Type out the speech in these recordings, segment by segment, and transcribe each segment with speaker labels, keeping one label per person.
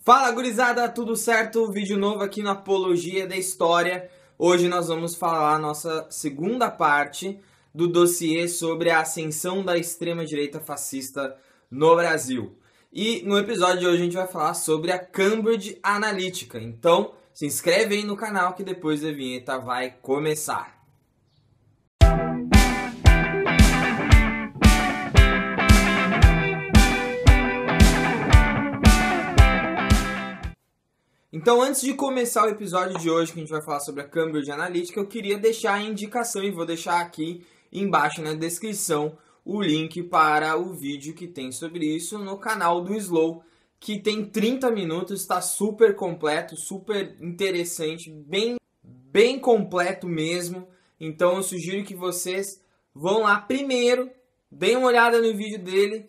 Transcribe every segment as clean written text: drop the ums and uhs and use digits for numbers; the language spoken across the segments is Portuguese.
Speaker 1: Fala, gurizada, tudo certo? Vídeo novo aqui no Apologia da História. Hoje nós vamos falar a nossa segunda parte do dossiê sobre a ascensão da extrema-direita fascista no Brasil. E no episódio de hoje a gente vai falar sobre a Cambridge Analytica. Então, se inscreve aí no canal que depois a vinheta vai começar. Então, antes de começar o episódio de hoje, que a gente vai falar sobre a Cambridge Analytica, eu queria deixar a indicação, e vou deixar aqui embaixo na descrição, o link para o vídeo que tem sobre isso no canal do Slow, que tem 30 minutos, está super completo, super interessante, bem completo mesmo. Então, eu sugiro que vocês vão lá primeiro, deem uma olhada no vídeo dele,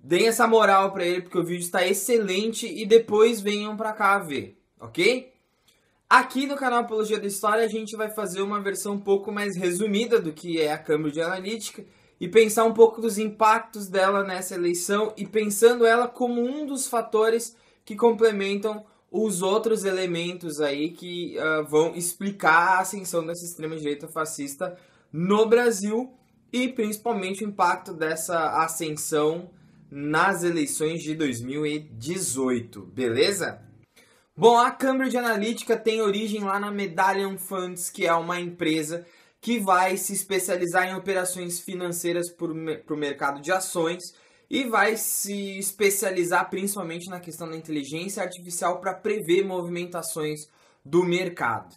Speaker 1: deem essa moral pra ele, porque o vídeo está excelente, e depois venham pra cá ver, ok? Aqui no canal Apologia da História a gente vai fazer uma versão um pouco mais resumida do que é a Cambridge Analytica e pensar um pouco dos impactos dela nessa eleição e pensando ela como um dos fatores que complementam os outros elementos aí que vão explicar a ascensão dessa extrema-direita fascista no Brasil e principalmente o impacto dessa ascensão nas eleições de 2018, beleza? Bom, a Cambridge Analytica tem origem lá na Medallion Funds, que é uma empresa que vai se especializar em operações financeiras para o mercado de ações e vai se especializar principalmente na questão da inteligência artificial para prever movimentações do mercado.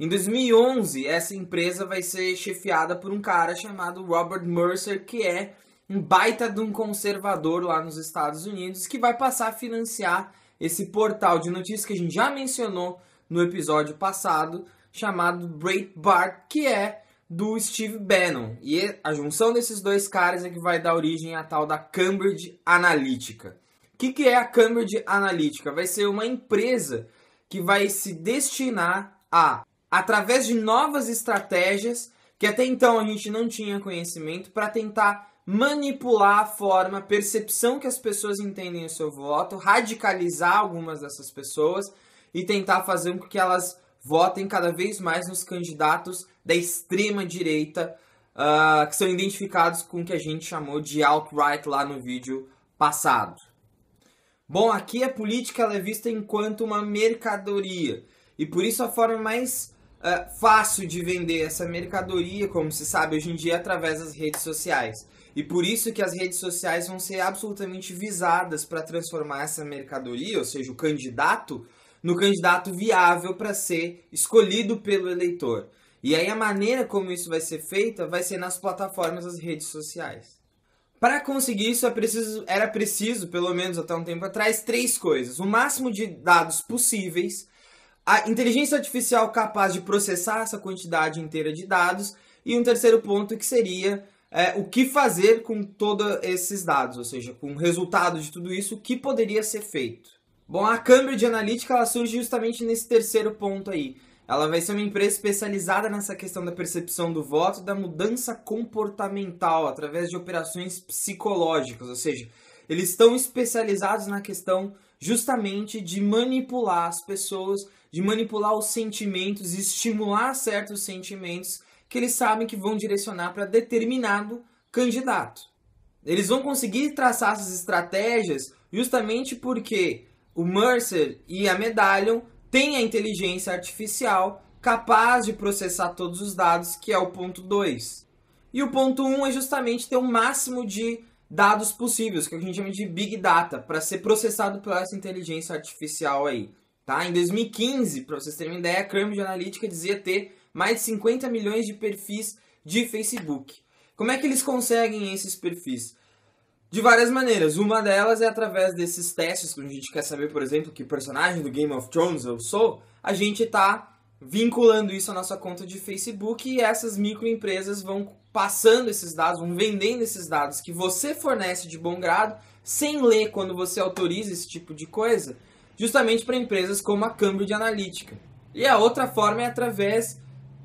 Speaker 1: Em 2011, essa empresa vai ser chefiada por um cara chamado Robert Mercer, que é um baita de um conservador lá nos Estados Unidos, que vai passar a financiar esse portal de notícias que a gente já mencionou no episódio passado, chamado Breitbart, que é do Steve Bannon. E a junção desses dois caras é que vai dar origem à tal da Cambridge Analytica. O que é a Cambridge Analytica? Vai ser uma empresa que vai se destinar a, através de novas estratégias, que até então a gente não tinha conhecimento, para tentar manipular a forma, a percepção que as pessoas entendem o seu voto, radicalizar algumas dessas pessoas e tentar fazer com que elas votem cada vez mais nos candidatos da extrema-direita, que são identificados com o que a gente chamou de alt-right lá no vídeo passado. Bom, aqui a política ela é vista enquanto uma mercadoria e por isso a forma mais fácil de vender essa mercadoria, como se sabe hoje em dia, é através das redes sociais. E por isso que as redes sociais vão ser absolutamente visadas para transformar essa mercadoria, ou seja, o candidato, no candidato viável para ser escolhido pelo eleitor. E aí a maneira como isso vai ser feita vai ser nas plataformas das redes sociais. Para conseguir isso era preciso, pelo menos até um tempo atrás, 3 coisas. O máximo de dados possíveis, a inteligência artificial capaz de processar essa quantidade inteira de dados e um terceiro ponto que seria o que fazer com todos esses dados, ou seja, com o resultado de tudo isso, o que poderia ser feito. Bom, a Cambridge Analytica ela surge justamente nesse terceiro ponto aí. Ela vai ser uma empresa especializada nessa questão da percepção do voto, da mudança comportamental, através de operações psicológicas, ou seja, eles estão especializados na questão justamente de manipular as pessoas, de manipular os sentimentos, estimular certos sentimentos que eles sabem que vão direcionar para determinado candidato. Eles vão conseguir traçar essas estratégias justamente porque o Mercer e a Medallion têm a inteligência artificial capaz de processar todos os dados, que é o ponto 2. E o ponto 1 é justamente ter o máximo de dados possíveis, que a gente chama de Big Data, para ser processado por essa inteligência artificial aí. Tá? Em 2015, para vocês terem uma ideia, a Cambridge Analytica dizia ter mais de 50 milhões de perfis de Facebook. Como é que eles conseguem esses perfis? De várias maneiras. Uma delas é através desses testes, quando a gente quer saber, por exemplo, que personagem do Game of Thrones eu sou, a gente está vinculando isso à nossa conta de Facebook e essas microempresas vão passando esses dados, vão vendendo esses dados que você fornece de bom grado, sem ler quando você autoriza esse tipo de coisa, justamente para empresas como a Cambridge Analytica. E a outra forma é através,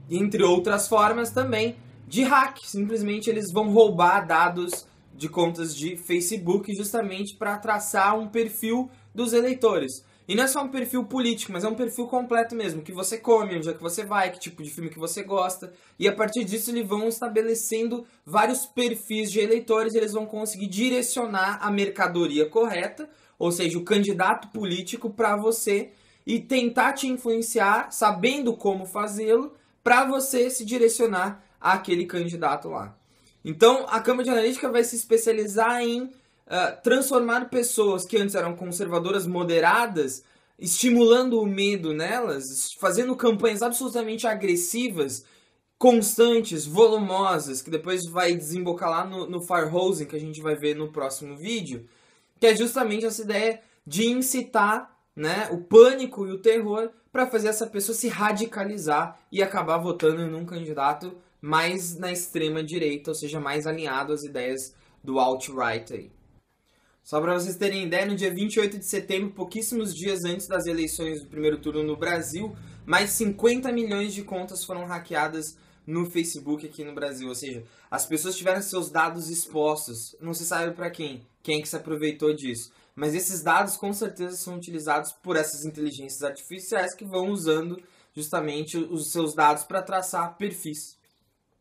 Speaker 1: entre outras formas também, de hack. Simplesmente eles vão roubar dados de contas de Facebook justamente para traçar um perfil dos eleitores. E não é só um perfil político, mas é um perfil completo mesmo, que você come, onde é que você vai, que tipo de filme que você gosta. E a partir disso eles vão estabelecendo vários perfis de eleitores, e eles vão conseguir direcionar a mercadoria correta, ou seja, o candidato político para você, e tentar te influenciar, sabendo como fazê-lo, para você se direcionar àquele candidato lá. Então, a Cambridge Analytica vai se especializar em transformar pessoas que antes eram conservadoras moderadas, estimulando o medo nelas, fazendo campanhas absolutamente agressivas, constantes, volumosas, que depois vai desembocar lá no firehosing, que a gente vai ver no próximo vídeo, que é justamente essa ideia de incitar, né, o pânico e o terror para fazer essa pessoa se radicalizar e acabar votando num candidato mais na extrema direita, ou seja, mais alinhado às ideias do alt-right aí. Só para vocês terem ideia, no dia 28 de setembro, pouquíssimos dias antes das eleições do primeiro turno no Brasil, mais 50 milhões de contas foram hackeadas no Facebook aqui no Brasil. Ou seja, as pessoas tiveram seus dados expostos. Não se sabe para quem é que se aproveitou disso. Mas esses dados com certeza são utilizados por essas inteligências artificiais que vão usando justamente os seus dados para traçar perfis.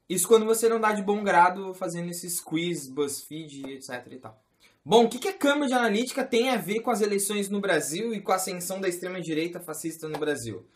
Speaker 1: Isso quando você não dá de bom grado fazendo esses quiz, BuzzFeed, etc e tal. Bom, o que a Cambridge Analytica tem a ver com as eleições no Brasil e com a ascensão da extrema-direita fascista no Brasil?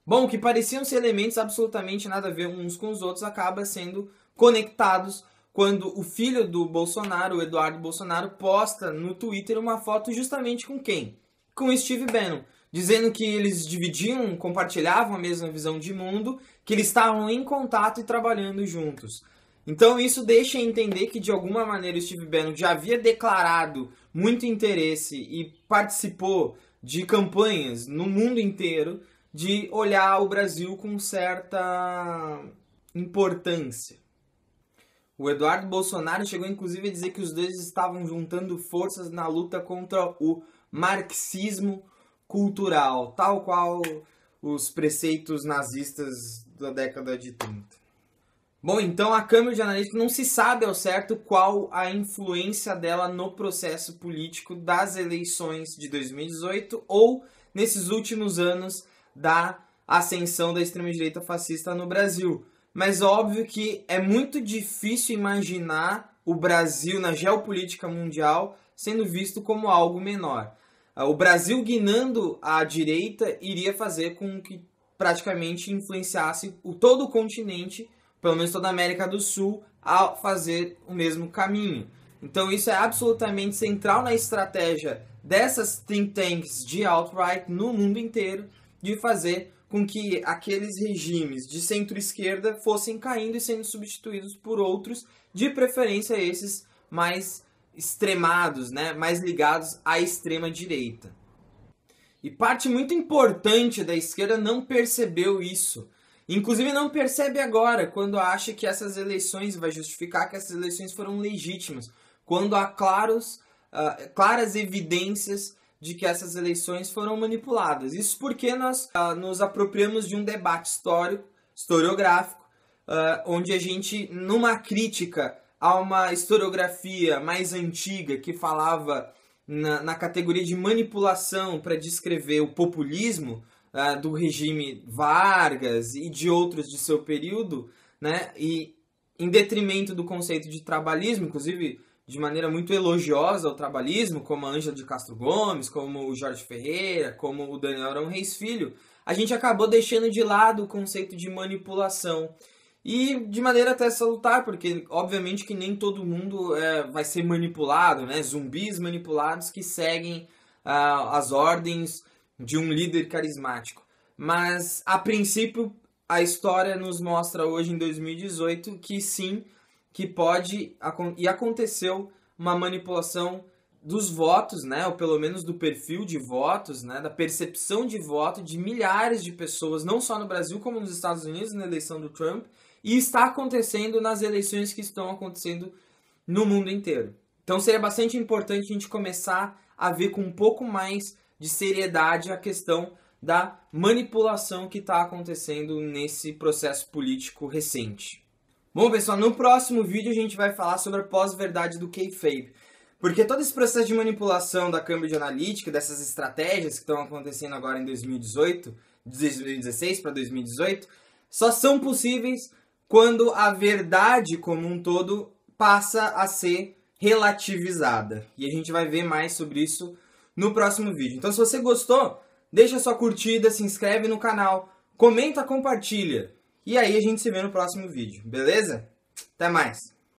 Speaker 1: Bom, o que pareciam ser elementos absolutamente nada a ver uns com os outros acaba sendo conectados quando o filho do Bolsonaro, o Eduardo Bolsonaro, posta no Twitter uma foto justamente com quem? Com o Steve Bannon, dizendo que eles dividiam, compartilhavam a mesma visão de mundo, que eles estavam em contato e trabalhando juntos. Então isso deixa entender que de alguma maneira o Steve Bannon já havia declarado muito interesse e participou de campanhas no mundo inteiro de olhar o Brasil com certa importância. O Eduardo Bolsonaro chegou inclusive a dizer que os dois estavam juntando forças na luta contra o marxismo cultural, tal qual os preceitos nazistas da década de 30. Bom, então a Cambridge Analytica não se sabe ao certo qual a influência dela no processo político das eleições de 2018 ou nesses últimos anos da ascensão da extrema-direita fascista no Brasil. Mas óbvio que é muito difícil imaginar o Brasil na geopolítica mundial sendo visto como algo menor. O Brasil guinando à direita iria fazer com que praticamente influenciasse todo o continente, pelo menos toda a América do Sul, a fazer o mesmo caminho. Então isso é absolutamente central na estratégia dessas think tanks de alt-right no mundo inteiro, de fazer com que aqueles regimes de centro-esquerda fossem caindo e sendo substituídos por outros, de preferência esses mais extremados, né? Mais ligados à extrema-direita. E parte muito importante da esquerda não percebeu isso. Inclusive não percebe agora, quando acha que essas eleições, vai justificar que essas eleições foram legítimas, quando há claras evidências de que essas eleições foram manipuladas. Isso porque nós nos apropriamos de um debate historiográfico, onde a gente, numa crítica a uma historiografia mais antiga que falava na categoria de manipulação para descrever o populismo, do regime Vargas e de outros de seu período, né? E em detrimento do conceito de trabalhismo, inclusive de maneira muito elogiosa ao trabalhismo, como a Ângela de Castro Gomes, como o Jorge Ferreira, como o Daniel Arão Reis Filho, a gente acabou deixando de lado o conceito de manipulação. E de maneira até salutar, porque obviamente que nem todo mundo vai ser manipulado, né? Zumbis manipulados que seguem as ordens de um líder carismático. Mas, a princípio, a história nos mostra hoje, em 2018, que sim, que pode, e aconteceu, uma manipulação dos votos, né, ou pelo menos do perfil de votos, né, da percepção de voto de milhares de pessoas, não só no Brasil, como nos Estados Unidos, na eleição do Trump, e está acontecendo nas eleições que estão acontecendo no mundo inteiro. Então, seria bastante importante a gente começar a ver com um pouco mais de seriedade a questão da manipulação que está acontecendo nesse processo político recente. Bom, pessoal, no próximo vídeo a gente vai falar sobre a pós-verdade do kayfabe. Porque todo esse processo de manipulação da Cambridge Analytica, dessas estratégias que estão acontecendo agora em 2018, de 2016 para 2018, só são possíveis quando a verdade como um todo passa a ser relativizada. E a gente vai ver mais sobre isso no próximo vídeo. Então, se você gostou, deixa sua curtida, se inscreve no canal, comenta, compartilha. E aí a gente se vê no próximo vídeo, beleza? Até mais!